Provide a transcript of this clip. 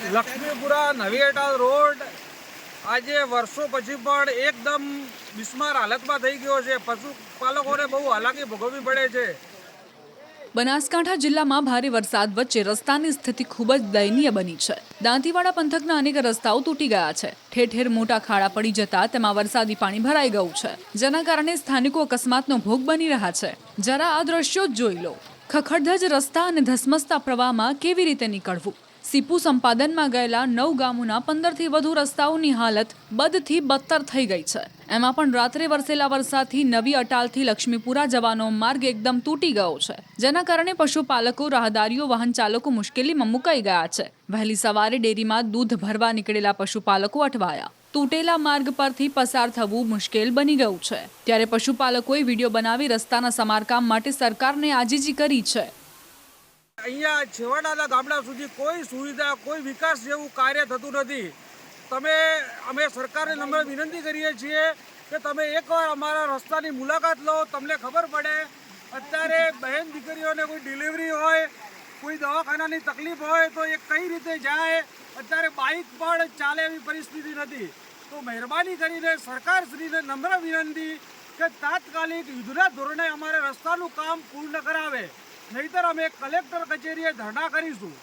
લક્ષ્મીપુરા નવી અટાલ રોડ આજે વર્ષો પછી પણ એકદમ બિસ્માર હાલતમાં થઈ ગયો છે। પશુપાલકોને બહુ હાલાકી ભોગવવી પડે છે। બનાસકાંઠા જિલ્લામાં ભારે વરસાદ વચ્ચે રસ્તાની સ્થિતિ ખૂબ જ દયનીય બની છે। દાંતીવાડા પંથકના અનેક રસ્તાઓ તૂટી ગયા છે। ઠેર ઠેર મોટા ખાડા પડી જતા તેમાં વરસાદી પાણી ભરાઈ ગયું છે, જેના કારણે સ્થાનિકો અકસ્માતનો ભોગ બની રહ્યા છે। જરા આ દ્રશ્યો જ જોઈ લો। ખખડધજ રસ્તા અને ધસમસતા પ્રવાહમાં કેવી રીતે નીકળવું? સીપુ સંપાદનમાં ગયેલા 9 ગામોના 15થી વધુ રસ્તાઓની હાલત બદથી બદતર થઈ ગઈ છે। એમાં પણ રાત્રે વરસેલા વરસાદથી નવી અટાલથી લક્ષ્મીપુરા જવાનો માર્ગ એકદમ તૂટી ગયો છે, જેના કારણે પશુપાલકો, રાહદારીઓ, વાહન ચાલકો મુશ્કેલીમાં મુકાઈ ગયા છે। વહેલી સવારે ડેરીમાં દૂધ ભરવા નીકળેલા પશુપાલકો અટવાયા। તૂટેલા માર્ગ પરથી પસાર થવું મુશ્કેલ બની ગયું છે, ત્યારે પશુપાલકોએ વિડીયો બનાવી રસ્તાના સમારકામ માટે સરકારને આજીજી કરી છે। અહીંયા છેવાડાના ગામડા સુધી કોઈ સુવિધા, કોઈ વિકાસ જેવું કાર્ય થતું નથી। અમે સરકારને નમ્ર વિનંતી કરીએ છીએ કે તમે એકવાર અમારા રસ્તાની મુલાકાત લો, તમને ખબર પડે। અત્યારે બહેન દીકરીઓને કોઈ ડિલિવરી હોય, કોઈ દવાખાનાની તકલીફ હોય તો એ કઈ રીતે જાય? અત્યારે બાઇક પણ ચાલે એવી પરિસ્થિતિ નથી। તો મહેરબાની કરીને સરકારશ્રીને નમ્ર વિનંતી કે તાત્કાલિક યુદ્ધના ધોરણે અમારે રસ્તાનું કામ પૂર્ણ કરાવે, નહીતર અમે કલેક્ટર કચેરીએ ધરણા કરીશું।